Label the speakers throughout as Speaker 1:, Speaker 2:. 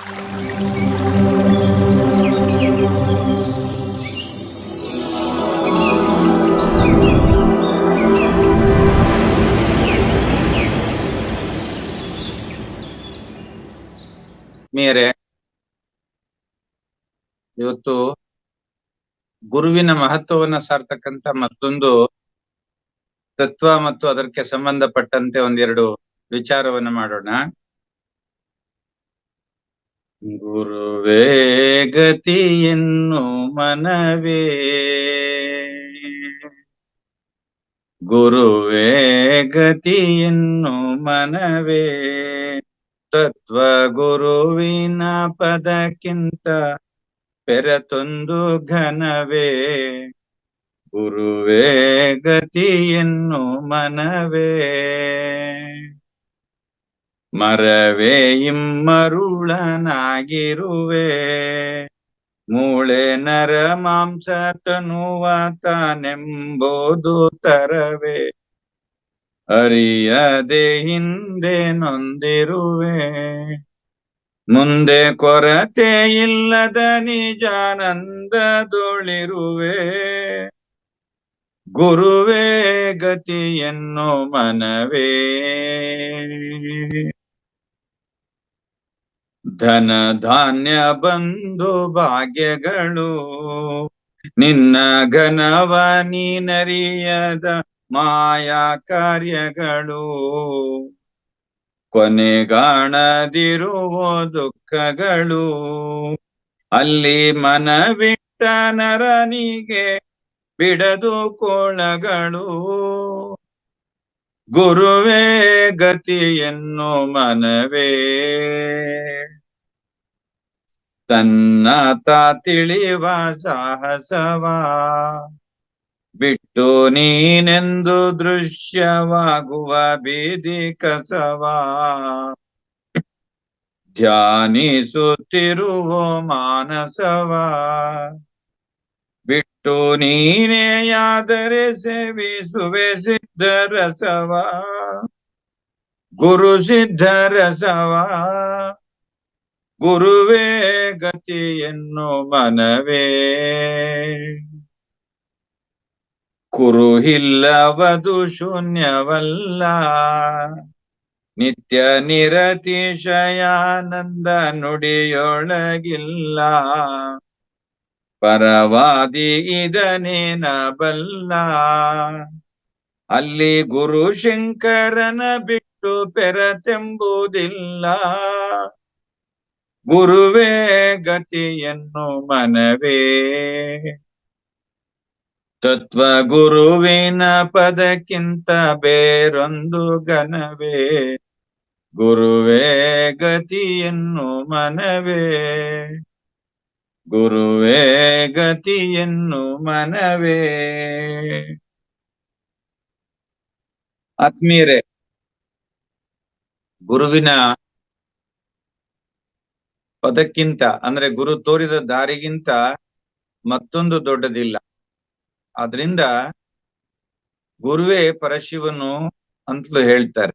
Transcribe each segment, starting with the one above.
Speaker 1: ಮೇರೆ ಇವತ್ತು ಗುರುವಿನ ಮಹತ್ವವನ್ನ ಸಾರ್ತಕ್ಕಂಥ ಮತ್ತೊಂದು ತತ್ವ ಮತ್ತು ಅದಕ್ಕೆ ಸಂಬಂಧಪಟ್ಟಂತೆ ಒಂದೆರಡು ವಿಚಾರವನ್ನ ಮಾಡೋಣ. ಗುರುವೇ ಗತಿಯನ್ನು ಮನವೇ, ಗುರುವೇ ಗತಿಯನ್ನು ಮನವೇ, ತತ್ವ ಗುರುವಿನ ಪದಕ್ಕಿಂತ ಪೆರತೊಂದು ಘನವೇ, ಗುರುವೇ ಗತಿಯನ್ನು ಮನವೇ. ಮರವೇ ಇಮ್ಮರುಳನಾಗಿರುವೆ, ಮೂಳೆ ನರ ಮಾಂಸ ತನುವ ತಾನೆಂಬುದು ತರವೇ, ಅರಿಯದೆ ಹಿಂದೆ ನೊಂದಿರುವೆ, ಮುಂದೆ ಕೊರತೆ ಇಲ್ಲದ ನಿಜಾನಂದದೊಳಿರುವೆ, ಗುರುವೇ ಗತಿಯನ್ನು ಮನವೇ. ಧನ ಧಾನ್ಯ ಬಂಧು ಭಾಗ್ಯಗಳು ನಿನ್ನ ಘನವ ನೀನರಿಯದ ಮಾಯಾ ಕಾರ್ಯಗಳು, ಕೊನೆಗಾಣದಿರುವ ದುಃಖಗಳು, ಅಲ್ಲಿ ಮನವಿಟ್ಟ ನರನಿಗೆ ಬಿಡದು ಕೋಳಗಳು, ಗುರುವೇ ಗತಿಯನ್ನು ಮನವೇ. ತನ್ನ ತಾ ತಿಳಿವ ಸಾಹಸವ ಬಿಟ್ಟು ನೀನೆಂದು ದೃಶ್ಯವಾಗುವ ಬೀದಿ ಕಸವ, ಧ್ಯಾನಿಸುತ್ತಿರುವ ಮಾನಸವ ಬಿಟ್ಟು ನೀನೆಯಾದರೆ ಸೇವಿಸುವೆ ಸಿದ್ಧರಸವ, ಗುರು ಸಿದ್ಧರಸವ, ಗುರುವೇ ಗತಿಯನ್ನು ಮನವೇ. ಕುರುಹಿಲ್ಲವದು ಶೂನ್ಯವಲ್ಲ, ನಿತ್ಯ ನಿರತಿಶಯಾನಂದ ನುಡಿಯೊಳಗಿಲ್ಲ, ಪರವಾದಿ ಇದನೇನ ಬಲ್ಲ, ಅಲ್ಲಿ ಗುರು ಶಂಕರನ ಬಿಟ್ಟು ಪೆರತೆಂಬುದಿಲ್ಲ, ಗುರುವೇ ಗತಿಯನ್ನು ಮನವೇ. ತತ್ವ ಗುರುವಿನ ಪದಕ್ಕಿಂತ ಬೇರೊಂದು ಘನವೇ, ಗುರುವೇ ಗತಿಯನ್ನು ಮನವೇ, ಗುರುವೇ ಗತಿಯನ್ನು ಮನವೇ. ಆತ್ಮೀಯರೇ, ಗುರುವಿನ ಪದಕ್ಕಿಂತ ಅಂದ್ರೆ ಗುರು ತೋರಿದ ದಾರಿಗಿಂತ ಮತ್ತೊಂದು ದೊಡ್ಡದಿಲ್ಲ. ಆದ್ರಿಂದ ಗುರುವೇ ಪರಶಿವನು ಅಂತಲೂ ಹೇಳ್ತಾರೆ.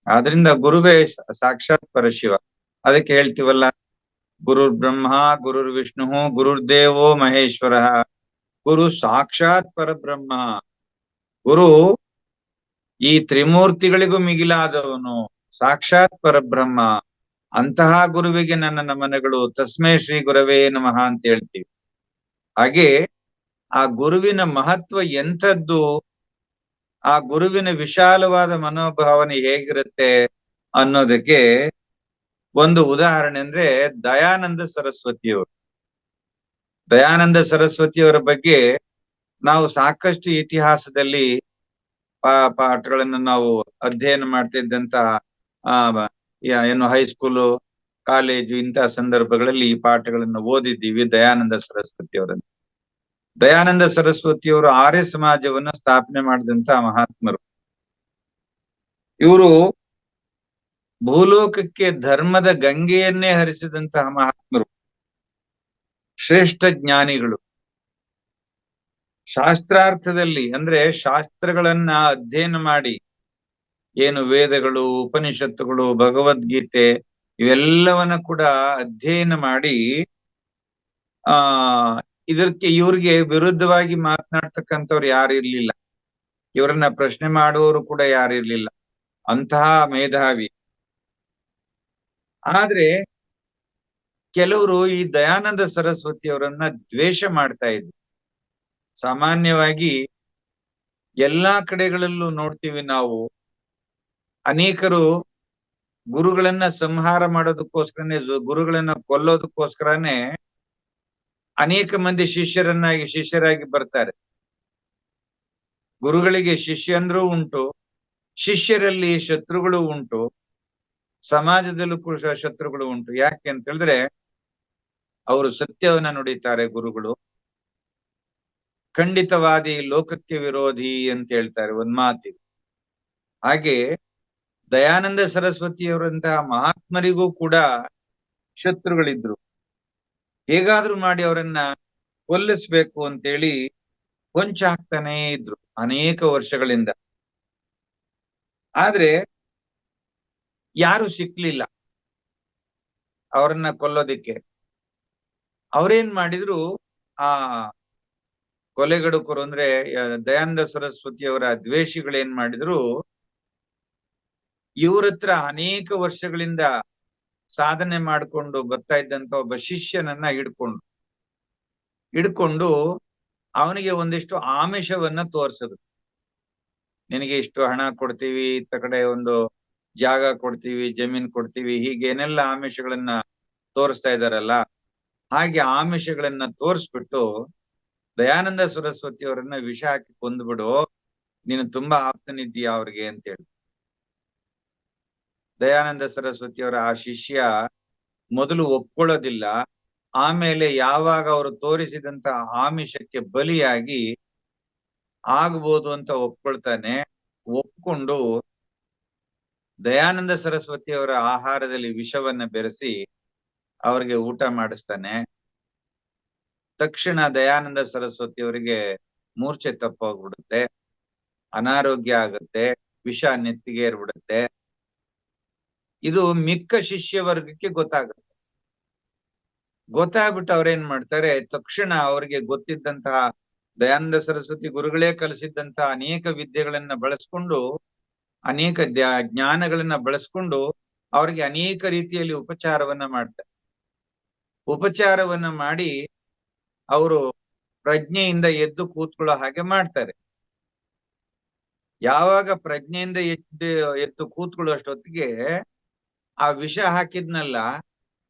Speaker 1: ಆದ್ರಿಂದ ಗುರುವೇ ಸಾಕ್ಷಾತ್ ಪರಶಿವ. ಅದಕ್ಕೆ ಹೇಳ್ತೀವಲ್ಲ, ಗುರುರ್ ಬ್ರಹ್ಮ ಗುರುರ್ ವಿಷ್ಣು ಗುರುರ್ದೇವೋ ಮಹೇಶ್ವರ, ಗುರು ಸಾಕ್ಷಾತ್ ಪರಬ್ರಹ್ಮ. ಗುರು ಈ ತ್ರಿಮೂರ್ತಿಗಳಿಗೂ ಮಿಗಿಲಾದವನು, ಸಾಕ್ಷಾತ್ ಪರಬ್ರಹ್ಮ. ಅಂತಹ ಗುರುವಿಗೆ ನನ್ನ ನಮನಗಳು. ತಸ್ಮೈ ಶ್ರೀ ಗುರವೇ ನಮಃ ಅಂತ ಹೇಳ್ತೀವಿ. ಹಾಗೆ ಆ ಗುರುವಿನ ಮಹತ್ವ ಎಂಥದ್ದು, ಆ ಗುರುವಿನ ವಿಶಾಲವಾದ ಮನೋಭಾವನೆ ಹೇಗಿರುತ್ತೆ ಅನ್ನೋದಕ್ಕೆ ಒಂದು ಉದಾಹರಣೆ ಅಂದ್ರೆ ದಯಾನಂದ ಸರಸ್ವತಿಯವರು. ದಯಾನಂದ ಸರಸ್ವತಿಯವರ ಬಗ್ಗೆ ನಾವು ಸಾಕಷ್ಟು ಇತಿಹಾಸದಲ್ಲಿ ಪಾಠಗಳನ್ನು ನಾವು ಅಧ್ಯಯನ ಮಾಡ್ತಿದ್ದಂತ ಏನು ಹೈಸ್ಕೂಲು, ಕಾಲೇಜು ಇಂತಹ ಸಂದರ್ಭಗಳಲ್ಲಿ ಈ ಪಾಠಗಳನ್ನು ಓದಿದ್ದೀವಿ ದಯಾನಂದ ಸರಸ್ವತಿಯವರನ್ನು. ದಯಾನಂದ ಸರಸ್ವತಿಯವರು ಆರ್ಯ ಸಮಾಜವನ್ನ ಸ್ಥಾಪನೆ ಮಾಡಿದಂತ ಮಹಾತ್ಮರು. ಇವರು ಭೂಲೋಕಕ್ಕೆ ಧರ್ಮದ ಗಂಗೆಯನ್ನೇ ಹರಿಸಿದಂತಹ ಮಹಾತ್ಮರು, ಶ್ರೇಷ್ಠ ಜ್ಞಾನಿಗಳು. ಶಾಸ್ತ್ರಾರ್ಥದಲ್ಲಿ ಅಂದ್ರೆ ಶಾಸ್ತ್ರಗಳನ್ನ ಅಧ್ಯಯನ ಮಾಡಿ, ಏನು ವೇದಗಳು, ಉಪನಿಷತ್ತುಗಳು, ಭಗವದ್ಗೀತೆ ಇವೆಲ್ಲವನ್ನ ಕೂಡ ಅಧ್ಯಯನ ಮಾಡಿ ಆ ಇವ್ರಿಗೆ ವಿರುದ್ಧವಾಗಿ ಮಾತನಾಡ್ತಕ್ಕಂಥವ್ರು ಯಾರು ಇರ್ಲಿಲ್ಲ. ಇವರನ್ನ ಪ್ರಶ್ನೆ ಮಾಡುವವರು ಕೂಡ ಯಾರು ಇರ್ಲಿಲ್ಲ. ಅಂತಹ ಮೇಧಾವಿ. ಆದ್ರೆ ಕೆಲವರು ಈ ದಯಾನಂದ ಸರಸ್ವತಿ ಅವರನ್ನ ದ್ವೇಷ ಮಾಡ್ತಾ ಇದ್ರು. ಸಾಮಾನ್ಯವಾಗಿ ಎಲ್ಲಾ ಕಡೆಗಳಲ್ಲೂ ನೋಡ್ತೀವಿ ನಾವು, ಅನೇಕರು ಗುರುಗಳನ್ನ ಸಂಹಾರ ಮಾಡೋದಕ್ಕೋಸ್ಕರನೇ, ಗುರುಗಳನ್ನ ಕೊಲ್ಲೋದಕ್ಕೋಸ್ಕರನೇ ಅನೇಕ ಮಂದಿ ಶಿಷ್ಯರಾಗಿ ಬರ್ತಾರೆ. ಗುರುಗಳಿಗೆ ಶಿಷ್ಯಂದ್ರೂ ಉಂಟು, ಶಿಷ್ಯರಲ್ಲಿ ಶತ್ರುಗಳು ಉಂಟು, ಸಮಾಜದಲ್ಲೂ ಕೂಡ ಶತ್ರುಗಳು ಉಂಟು. ಯಾಕೆ ಅಂತ ಹೇಳಿದ್ರೆ ಅವರು ಸತ್ಯವನ್ನ ನುಡಿತಾರೆ ಗುರುಗಳು. ಖಂಡಿತವಾದಿ ಲೋಕಕ್ಕೆ ವಿರೋಧಿ ಅಂತ ಹೇಳ್ತಾರೆ ಒಂದ್ ಮಾತಿಗೆ. ಹಾಗೆ ದಯಾನಂದ ಸರಸ್ವತಿಯವರಂತಹ ಮಹಾತ್ಮರಿಗೂ ಕೂಡ ಶತ್ರುಗಳಿದ್ರು. ಹೇಗಾದ್ರೂ ಮಾಡಿ ಅವರನ್ನ ಕೊಲ್ಲಿಸ್ಬೇಕು ಅಂತೇಳಿ ಕೊಂಚ ಹಾಕ್ತಾನೇ ಇದ್ರು ಅನೇಕ ವರ್ಷಗಳಿಂದ. ಆದ್ರೆ ಯಾರು ಸಿಕ್ಲಿಲ್ಲ ಅವರನ್ನ ಕೊಲ್ಲೋದಿಕ್ಕೆ. ಅವ್ರೇನ್ ಮಾಡಿದ್ರು, ಆ ಕೊಲೆಗಡುಕರು ಅಂದ್ರೆ ದಯಾನಂದ ಸರಸ್ವತಿಯವರ ದ್ವೇಷಿಗಳೇನ್ ಮಾಡಿದ್ರು, ಇವ್ರತ್ರ ಅನೇಕ ವರ್ಷಗಳಿಂದ ಸಾಧನೆ ಮಾಡಿಕೊಂಡು ಬರ್ತಾ ಇದ್ದಂತ ಒಬ್ಬ ಶಿಷ್ಯನನ್ನ ಹಿಡ್ಕೊಂಡು ಅವನಿಗೆ ಒಂದಿಷ್ಟು ಆಮಿಷವನ್ನ ತೋರ್ಸದು. ನಿನಗೆ ಇಷ್ಟು ಹಣ ಕೊಡ್ತೀವಿ, ಇತ್ತ ಕಡೆ ಒಂದು ಜಾಗ ಕೊಡ್ತೀವಿ, ಜಮೀನ್ ಕೊಡ್ತೀವಿ, ಹೀಗೇನೆಲ್ಲ ಆಮಿಷಗಳನ್ನ ತೋರಿಸ್ತಾ ಇದಾರಲ್ಲ, ಹಾಗೆ ಆಮಿಷಗಳನ್ನ ತೋರಿಸ್ಬಿಟ್ಟು ದಯಾನಂದ ಸರಸ್ವತಿ ಅವರನ್ನ ವಿಷ ಹಾಕಿ ಕೊಂದ್ಬಿಡು, ನೀನು ತುಂಬಾ ಆಪ್ತನಿದ್ದೀಯ ಅವ್ರಿಗೆ ಅಂತ ಹೇಳಿ. ದಯಾನಂದ ಸರಸ್ವತಿ ಅವರ ಆ ಶಿಷ್ಯ ಮೊದಲು ಒಪ್ಕೊಳ್ಳೋದಿಲ್ಲ. ಆಮೇಲೆ ಯಾವಾಗ ಅವರು ತೋರಿಸಿದಂತ ಆಮಿಷಕ್ಕೆ ಬಲಿಯಾಗಿ ಆಗ್ಬೋದು ಅಂತ ಒಪ್ಕೊಳ್ತಾನೆ. ಒಪ್ಕೊಂಡು ದಯಾನಂದ ಸರಸ್ವತಿ ಅವರ ಆಹಾರದಲ್ಲಿ ವಿಷವನ್ನ ಬೆರೆಸಿ ಅವರಿಗೆ ಊಟ ಮಾಡಿಸ್ತಾನೆ. ತಕ್ಷಣ ದಯಾನಂದ ಸರಸ್ವತಿ ಅವರಿಗೆ ಮೂರ್ಛೆ ತಪ್ಪೋಗ್ಬಿಡುತ್ತೆ, ಅನಾರೋಗ್ಯ ಆಗುತ್ತೆ, ವಿಷ ನೆತ್ತಿಗೆ ಏರ್ಬಿಡುತ್ತೆ. ಇದು ಮಿಕ್ಕ ಶಿಷ್ಯ ವರ್ಗಕ್ಕೆ ಗೊತ್ತಾಗ್ಬಿಟ್ಟು ಅವ್ರೇನ್ ಮಾಡ್ತಾರೆ, ತಕ್ಷಣ ಅವ್ರಿಗೆ ಗೊತ್ತಿದ್ದಂತಹ ದಯಾನಂದ ಸರಸ್ವತಿ ಗುರುಗಳೇ ಕಲಿಸಿದ್ದಂತಹ ಅನೇಕ ವಿದ್ಯೆಗಳನ್ನ ಬಳಸ್ಕೊಂಡು, ಅನೇಕ ಜ್ಞಾನಗಳನ್ನ ಬಳಸ್ಕೊಂಡು ಅವ್ರಿಗೆ ಅನೇಕ ರೀತಿಯಲ್ಲಿ ಉಪಚಾರವನ್ನ ಮಾಡ್ತಾರೆ. ಉಪಚಾರವನ್ನ ಮಾಡಿ ಅವರು ಪ್ರಜ್ಞೆಯಿಂದ ಎದ್ದು ಕೂತ್ಕೊಳ್ಳೋ ಹಾಗೆ ಮಾಡ್ತಾರೆ. ಯಾವಾಗ ಪ್ರಜ್ಞೆಯಿಂದ ಎದ್ದು ಕೂತ್ಕೊಳ್ಳೋಷ್ಟೊತ್ತಿಗೆ ಆ ವಿಷ ಹಾಕಿದ್ನಲ್ಲ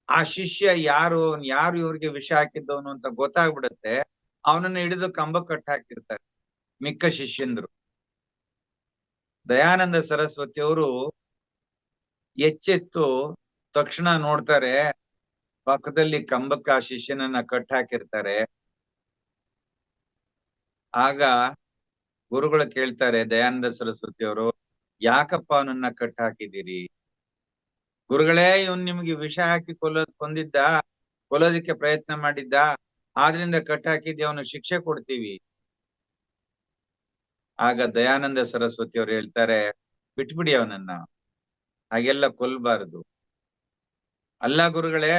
Speaker 1: ಆ ಶಿಷ್ಯ ಯಾರು ಇವ್ರಿಗೆ ವಿಷ ಹಾಕಿದ್ದವನು ಅಂತ ಗೊತ್ತಾಗ್ಬಿಡುತ್ತೆ. ಅವನನ್ನ ಹಿಡಿದು ಕಂಬ ಕಟ್ಟ ಹಾಕಿರ್ತಾರೆ ಮಿಕ್ಕ ಶಿಷ್ಯಂದ್ರು. ದಯಾನಂದ ಸರಸ್ವತಿ ಅವರು ಎಚ್ಚೆತ್ತು ತಕ್ಷಣ ನೋಡ್ತಾರೆ, ಪಕ್ಕದಲ್ಲಿ ಕಂಬಕ್ಕೆ ಆ ಶಿಷ್ಯನನ್ನ ಕಟ್ಟ ಹಾಕಿರ್ತಾರೆ. ಆಗ ಗುರುಗಳು ಕೇಳ್ತಾರೆ ದಯಾನಂದ ಸರಸ್ವತಿ ಅವರು, ಯಾಕಪ್ಪ ಅವನನ್ನ ಕಟ್ಟ ಹಾಕಿದ್ದೀರಿ? ಗುರುಗಳೇ, ಇವನ್ ನಿಮ್ಗೆ ವಿಷ ಹಾಕಿ ಕೊಲ್ಲೋದಿಕ್ಕೆ ಪ್ರಯತ್ನ ಮಾಡಿದ್ದ, ಆದ್ರಿಂದ ಕಟ್ಟ ಹಾಕಿದ್ದೆ, ಅವನು ಶಿಕ್ಷೆ ಕೊಡ್ತೀವಿ. ಆಗ ದಯಾನಂದ ಸರಸ್ವತಿ ಅವರು ಹೇಳ್ತಾರೆ, ಬಿಟ್ಬಿಡಿ ಅವನನ್ನ, ಹಾಗೆಲ್ಲ ಕೊಲ್ಬಾರದು. ಅಲ್ಲ ಗುರುಗಳೇ,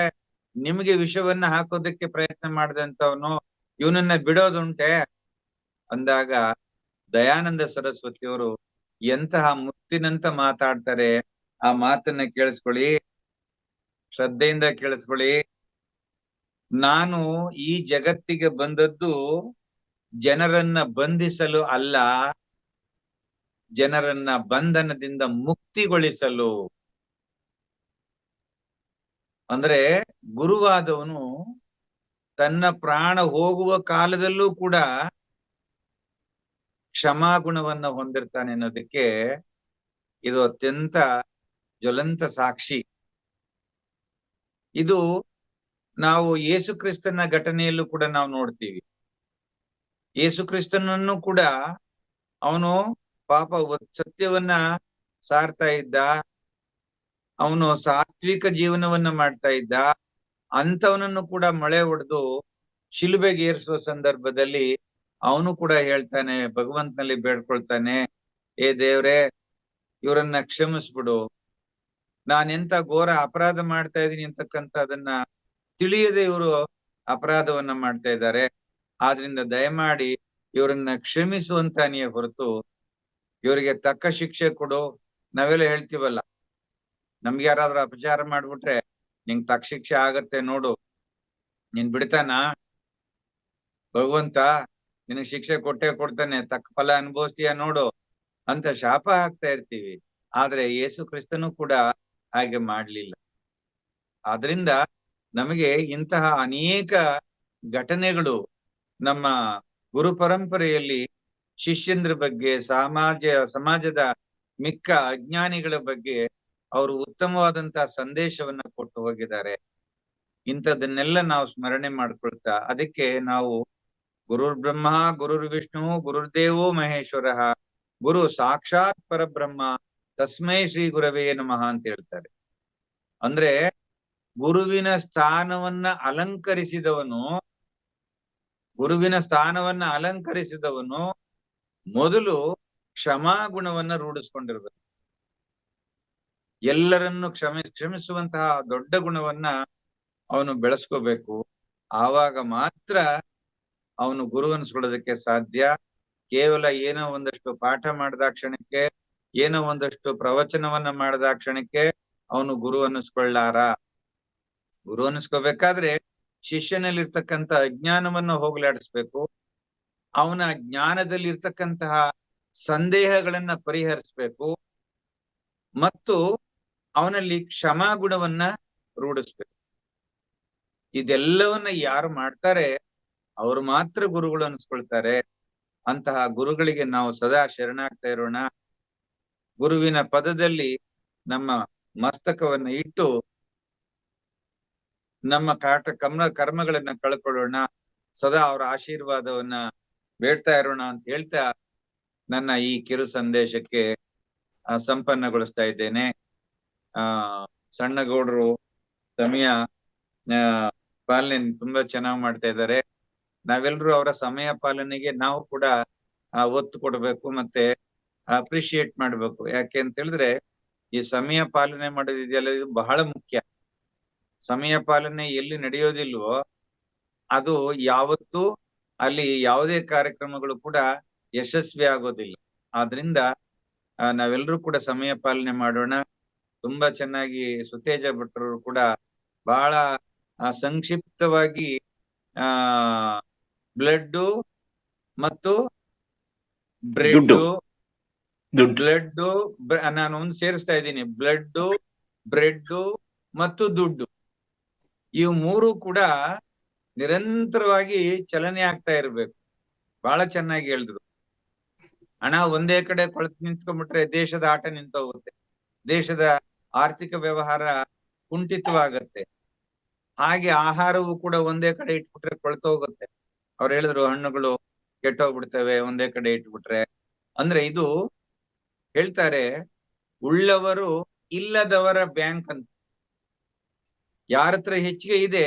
Speaker 1: ನಿಮ್ಗೆ ವಿಷವನ್ನ ಹಾಕೋದಕ್ಕೆ ಪ್ರಯತ್ನ ಮಾಡಿದಂತವನು, ಇವನನ್ನ ಬಿಡೋದುಂಟೆ ಅಂದಾಗ ದಯಾನಂದ ಸರಸ್ವತಿ ಅವರು ಎಂತಹ ಮುತ್ತಿನಂತ ಮಾತಾಡ್ತಾರೆ. ಆ ಮಾತನ್ನ ಕೇಳಿಸ್ಕೊಳ್ಳಿ, ಶ್ರದ್ಧೆಯಿಂದ ಕೇಳಿಸ್ಕೊಳ್ಳಿ. ನಾನು ಈ ಜಗತ್ತಿಗೆ ಬಂದದ್ದು ಜನರನ್ನ ಬಂಧಿಸಲು ಅಲ್ಲ, ಜನರನ್ನ ಬಂಧನದಿಂದ ಮುಕ್ತಿಗೊಳಿಸಲು. ಅಂದ್ರೆ ಗುರುವಾದವನು ತನ್ನ ಪ್ರಾಣ ಹೋಗುವ ಕಾಲದಲ್ಲೂ ಕೂಡ ಕ್ಷಮಾಗುಣವನ್ನ ಹೊಂದಿರ್ತಾನೆ ಅನ್ನೋದಕ್ಕೆ ಇದು ಅತ್ಯಂತ ಜ್ವಲಂತ ಸಾಕ್ಷಿ. ಇದು ನಾವು ಯೇಸು ಕ್ರಿಸ್ತನ ಘಟನೆಯಲ್ಲೂ ಕೂಡ ನಾವು ನೋಡ್ತೀವಿ. ಯೇಸು ಕ್ರಿಸ್ತನನ್ನು ಕೂಡ ಅವನು ಪಾಪ ಸತ್ಯವನ್ನ ಸಾರ್ತಾ ಇದ್ದ, ಅವನು ಸಾತ್ವಿಕ ಜೀವನವನ್ನ ಮಾಡ್ತಾ ಇದ್ದ. ಅಂತವನನ್ನು ಕೂಡ ಮಳೆ ಹೊಡೆದು ಶಿಲುಬೆಗೆ ಏರಿಸುವ ಸಂದರ್ಭದಲ್ಲಿ ಅವನು ಕೂಡ ಹೇಳ್ತಾನೆ, ಭಗವಂತನಲ್ಲಿ ಬೇಡ್ಕೊಳ್ತಾನೆ, ಏ ದೇವ್ರೆ, ಇವರನ್ನ ಕ್ಷಮಿಸ್ಬಿಡು, ನಾನೆಂತ ಘೋರ ಅಪರಾಧ ಮಾಡ್ತಾ ಇದ್ದೀನಿ ಅಂತಕ್ಕಂಥದನ್ನ ತಿಳಿಯದೆ ಇವರು ಅಪರಾಧವನ್ನ ಮಾಡ್ತಾ ಇದ್ದಾರೆ. ಆದ್ರಿಂದ ದಯಮಾಡಿ ಇವರನ್ನ ಕ್ಷಮಿಸುವಂತಾನೆಯೇ ಹೊರತು ಇವರಿಗೆ ತಕ್ಕ ಶಿಕ್ಷೆ ಕೊಡು. ನಾವೆಲ್ಲ ಹೇಳ್ತೀವಲ್ಲ, ನಮ್ಗೆ ಯಾರಾದ್ರೂ ಅಪಚಾರ ಮಾಡ್ಬಿಟ್ರೆ ನಿಂಗ್ ತಕ್ಕ ಶಿಕ್ಷೆ ಆಗತ್ತೆ ನೋಡು, ನೀನ್ ಬಿಡ್ತಾನ ಭಗವಂತ, ನಿನಗ್ ಶಿಕ್ಷೆ ಕೊಟ್ಟೆ ಕೊಡ್ತಾನೆ, ತಕ್ಕ ಫಲ ಅನುಭವಿಸ್ತೀಯ ನೋಡು ಅಂತ ಶಾಪ ಹಾಕ್ತಾ ಇರ್ತೀವಿ. ಆದ್ರೆ ಯೇಸು ಕ್ರಿಸ್ತನು ಕೂಡ ಹಾಗೆ ಮಾಡ್ಲಿಲ್ಲ. ಆದ್ರಿಂದ ನಮಗೆ ಇಂತಹ ಅನೇಕ ಘಟನೆಗಳು ನಮ್ಮ ಗುರು ಪರಂಪರೆಯಲ್ಲಿ ಶಿಷ್ಯಂದ್ರ ಬಗ್ಗೆ, ಸಮಾಜದ ಮಿಕ್ಕ ಅಜ್ಞಾನಿಗಳ ಬಗ್ಗೆ ಅವರು ಉತ್ತಮವಾದಂತಹ ಸಂದೇಶವನ್ನ ಕೊಟ್ಟು ಹೋಗಿದ್ದಾರೆ. ಇಂಥದನ್ನೆಲ್ಲ ನಾವು ಸ್ಮರಣೆ ಮಾಡ್ಕೊಳ್ತಾ, ಅದಕ್ಕೆ ನಾವು ಗುರುರ್ ಬ್ರಹ್ಮ ಗುರುರ್ ವಿಷ್ಣು ಗುರುರ್ದೇವೋ ಮಹೇಶ್ವರ ಗುರು ಸಾಕ್ಷಾತ್ ಪರಬ್ರಹ್ಮ ತಸ್ಮೈ ಶ್ರೀ ಗುರವೇ ನಮಃ ಅಂತ ಹೇಳ್ತಾರೆ. ಅಂದ್ರೆ ಗುರುವಿನ ಸ್ಥಾನವನ್ನ ಅಲಂಕರಿಸಿದವನು ಮೊದಲು ಕ್ಷಮಾಗುಣವನ್ನ ರೂಢಿಸ್ಕೊಂಡಿರ್ಬೇಕು. ಎಲ್ಲರನ್ನು ಕ್ಷಮಿಸುವಂತಹ ದೊಡ್ಡ ಗುಣವನ್ನ ಅವನು ಬೆಳೆಸ್ಕೋಬೇಕು. ಆವಾಗ ಮಾತ್ರ ಅವನು ಗುರು ಅನ್ಸ್ಕೊಳ್ಳೋದಕ್ಕೆ ಸಾಧ್ಯ. ಕೇವಲ ಏನೋ ಒಂದಷ್ಟು ಪಾಠ ಮಾಡಿದ ಕ್ಷಣಕ್ಕೆ, ಏನೋ ಒಂದಷ್ಟು ಪ್ರವಚನವನ್ನ ಮಾಡಿದ ಕ್ಷಣಕ್ಕೆ ಅವನು ಗುರು ಅನ್ನಿಸ್ಕೊಳ್ಳಾರ. ಗುರು ಅನ್ನಿಸ್ಕೋಬೇಕಾದ್ರೆ ಶಿಷ್ಯನಲ್ಲಿರ್ತಕ್ಕಂಥ ಅಜ್ಞಾನವನ್ನ ಹೋಗಲಾಡಿಸ್ಬೇಕು. ಅವನ ಜ್ಞಾನದಲ್ಲಿ ಇರ್ತಕ್ಕಂತಹ ಸಂದೇಹಗಳನ್ನ ಪರಿಹರಿಸ್ಬೇಕು ಮತ್ತು ಅವನಲ್ಲಿ ಕ್ಷಮಾಗುಣವನ್ನ ರೂಢಿಸ್ಬೇಕು. ಇದೆಲ್ಲವನ್ನ ಯಾರು ಮಾಡ್ತಾರೆ ಅವರು ಮಾತ್ರ ಗುರುಗಳು ಅನ್ಸ್ಕೊಳ್ತಾರೆ. ಅಂತಹ ಗುರುಗಳಿಗೆ ನಾವು ಸದಾ ಶರಣಾಗ್ತಾ ಇರೋಣ. ಗುರುವಿನ ಪದದಲ್ಲಿ ನಮ್ಮ ಮಸ್ತಕವನ್ನ ಇಟ್ಟು ನಮ್ಮ ಕರ್ಮಗಳನ್ನ ಕಳ್ಕೊಳ್ಳೋಣ. ಸದಾ ಅವರ ಆಶೀರ್ವಾದವನ್ನ ಬೇಡ್ತಾ ಇರೋಣ ಅಂತ ಹೇಳ್ತಾ ನನ್ನ ಈ ಕಿರು ಸಂದೇಶಕ್ಕೆ ಸಂಪನ್ನಗೊಳಿಸ್ತಾ ಇದ್ದೇನೆ. ಸಣ್ಣಗೌಡರು ಸಮಯ ಪಾಲನೆ ತುಂಬಾ ಚೆನ್ನಾಗಿ ಮಾಡ್ತಾ ಇದ್ದಾರೆ. ನಾವೆಲ್ಲರೂ ಅವರ ಸಮಯ ಪಾಲನೆಗೆ ನಾವು ಕೂಡ ಒತ್ತು ಕೊಡ್ಬೇಕು, ಮತ್ತೆ ಅಪ್ರಿಶಿಯೇಟ್ ಮಾಡ್ಬೇಕು. ಯಾಕೆ ಅಂತ ಹೇಳಿದ್ರೆ ಈ ಸಮಯ ಪಾಲನೆ ಮಾಡೋದಿದೆಯಲ್ಲ, ಇದು ಬಹಳ ಮುಖ್ಯ. ಸಮಯ ಪಾಲನೆ ಎಲ್ಲಿ ನಡೆಯೋದಿಲ್ವೋ ಅದು ಯಾವತ್ತೂ ಅಲ್ಲಿ ಯಾವುದೇ ಕಾರ್ಯಕ್ರಮಗಳು ಕೂಡ ಯಶಸ್ವಿ ಆಗೋದಿಲ್ಲ. ಆದ್ರಿಂದ ನಾವೆಲ್ಲರೂ ಕೂಡ ಸಮಯ ಪಾಲನೆ ಮಾಡೋಣ. ತುಂಬಾ ಚೆನ್ನಾಗಿ ಸುತೇಜ ಭಟ್ರು ಕೂಡ ಬಹಳ ಸಂಕ್ಷಿಪ್ತವಾಗಿ ಬ್ಲಡ್ ಮತ್ತು ಬ್ರೆಡ್, ನಾನು ಒಂದು ಸೇರಿಸ್ತಾ ಇದ್ದೀನಿ, ಬ್ಲಡ್, ಬ್ರೆಡ್ ಮತ್ತು ದುಡ್ಡು, ಇವು ಮೂರು ಕೂಡ ನಿರಂತರವಾಗಿ ಚಲನೆ ಆಗ್ತಾ ಇರ್ಬೇಕು. ಬಹಳ ಚೆನ್ನಾಗಿ ಹೇಳಿದ್ರು. ಹಣ ಒಂದೇ ಕಡೆ ಕೊಳತು ನಿಂತ್ಕೊಂಡ್ಬಿಟ್ರೆ ದೇಶದ ಆಟ ನಿಂತೋಗುತ್ತೆ, ದೇಶದ ಆರ್ಥಿಕ ವ್ಯವಹಾರ ಕುಂಠಿತವಾಗತ್ತೆ. ಹಾಗೆ ಆಹಾರವು ಕೂಡ ಒಂದೇ ಕಡೆ ಇಟ್ಬಿಟ್ರೆ ಕೊಳ್ತೋಗುತ್ತೆ. ಅವ್ರು ಹೇಳಿದ್ರು ಹಣ್ಣುಗಳು ಕೆಟ್ಟೋಗ್ಬಿಡ್ತವೆ ಒಂದೇ ಕಡೆ ಇಟ್ಬಿಟ್ರೆ. ಅಂದ್ರೆ ಇದು ಹೇಳ್ತಾರೆ, ಉಳ್ಳವರು ಇಲ್ಲದವರ ಬ್ಯಾಂಕ್ ಅಂತ. ಯಾರ ಹತ್ರ ಹೆಚ್ಚಿಗೆ ಇದೆ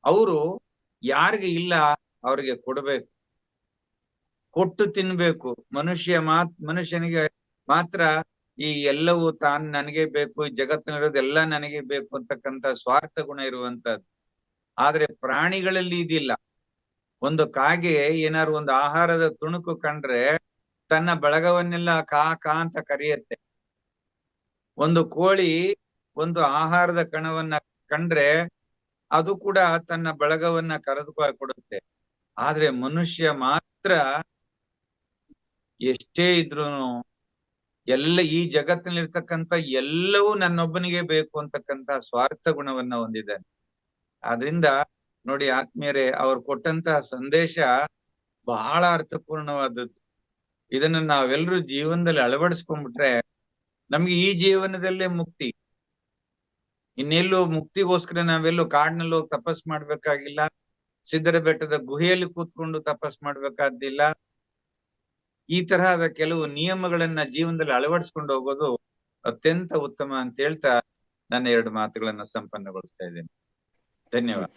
Speaker 1: ಅವರು ಯಾರಿಗೆ ಇಲ್ಲ ಅವ್ರಿಗೆ ಕೊಡ್ಬೇಕು, ಕೊಟ್ಟು ತಿನ್ಬೇಕು. ಮನುಷ್ಯನಿಗೆ ಮಾತ್ರ ಈ ಎಲ್ಲವೂ ನನಗೆ ಬೇಕು, ಜಗತ್ತಿನಿರೋದೆಲ್ಲ ನನಗೆ ಬೇಕು ಅಂತಕ್ಕಂಥ ಸ್ವಾರ್ಥ ಗುಣ ಇರುವಂತದ್ದು. ಆದ್ರೆ ಪ್ರಾಣಿಗಳಲ್ಲಿ ಇದಿಲ್ಲ. ಒಂದು ಕಾಗೆ ಏನಾದ್ರು ಒಂದು ಆಹಾರದ ತುಣುಕು ಕಂಡ್ರೆ ತನ್ನ ಬಳಗವನ್ನೆಲ್ಲ ಕಾ ಅಂತ ಕರೆಯುತ್ತೆ. ಒಂದು ಕೋಳಿ ಒಂದು ಆಹಾರದ ಕಣವನ್ನ ಕಂಡ್ರೆ ಅದು ಕೂಡ ತನ್ನ ಬಳಗವನ್ನ ಕೊಡುತ್ತೆ. ಆದ್ರೆ ಮನುಷ್ಯ ಮಾತ್ರ ಎಷ್ಟೇ ಇದ್ರೂನು ಈ ಜಗತ್ತಿನಲ್ಲಿರ್ತಕ್ಕಂಥ ಎಲ್ಲವೂ ನನ್ನೊಬ್ಬನಿಗೆ ಬೇಕು ಅಂತಕ್ಕಂಥ ಸ್ವಾರ್ಥ ಗುಣವನ್ನ ಹೊಂದಿದ್ದಾನೆ. ಆದ್ರಿಂದ ನೋಡಿ ಆತ್ಮೀಯರೇ, ಅವ್ರು ಕೊಟ್ಟಂತಹ ಸಂದೇಶ ಬಹಳ ಅರ್ಥಪೂರ್ಣವಾದದ್ದು. ಇದನ್ನ ನಾವೆಲ್ಲರೂ ಜೀವನದಲ್ಲಿ ಅಳವಡಿಸ್ಕೊಂಡ್ಬಿಟ್ರೆ ನಮ್ಗೆ ಈ ಜೀವನದಲ್ಲೇ ಮುಕ್ತಿ. ಇನ್ನೆಲ್ಲೂ ಮುಕ್ತಿಗೋಸ್ಕರ ನಾವೆಲ್ಲೂ ಕಾಡಿನಲ್ಲಿ ಹೋಗಿ ತಪಸ್ ಮಾಡ್ಬೇಕಾಗಿಲ್ಲ, ಸಿದ್ದರ ಬೆಟ್ಟದ ಗುಹೆಯಲ್ಲಿ ಕೂತ್ಕೊಂಡು ತಪಸ್ ಮಾಡ್ಬೇಕಾದಿಲ್ಲ. ಈ ತರಹದ ಕೆಲವು ನಿಯಮಗಳನ್ನ ಜೀವನದಲ್ಲಿ ಅಳವಡಿಸ್ಕೊಂಡು ಹೋಗೋದು ಅತ್ಯಂತ ಉತ್ತಮ ಅಂತ ಹೇಳ್ತಾ ನನ್ನ 2 ಮಾತುಗಳನ್ನ ಸಂಪನ್ನಗೊಳಿಸ್ತಾ ಇದ್ದೇನೆ. ಧನ್ಯವಾದ.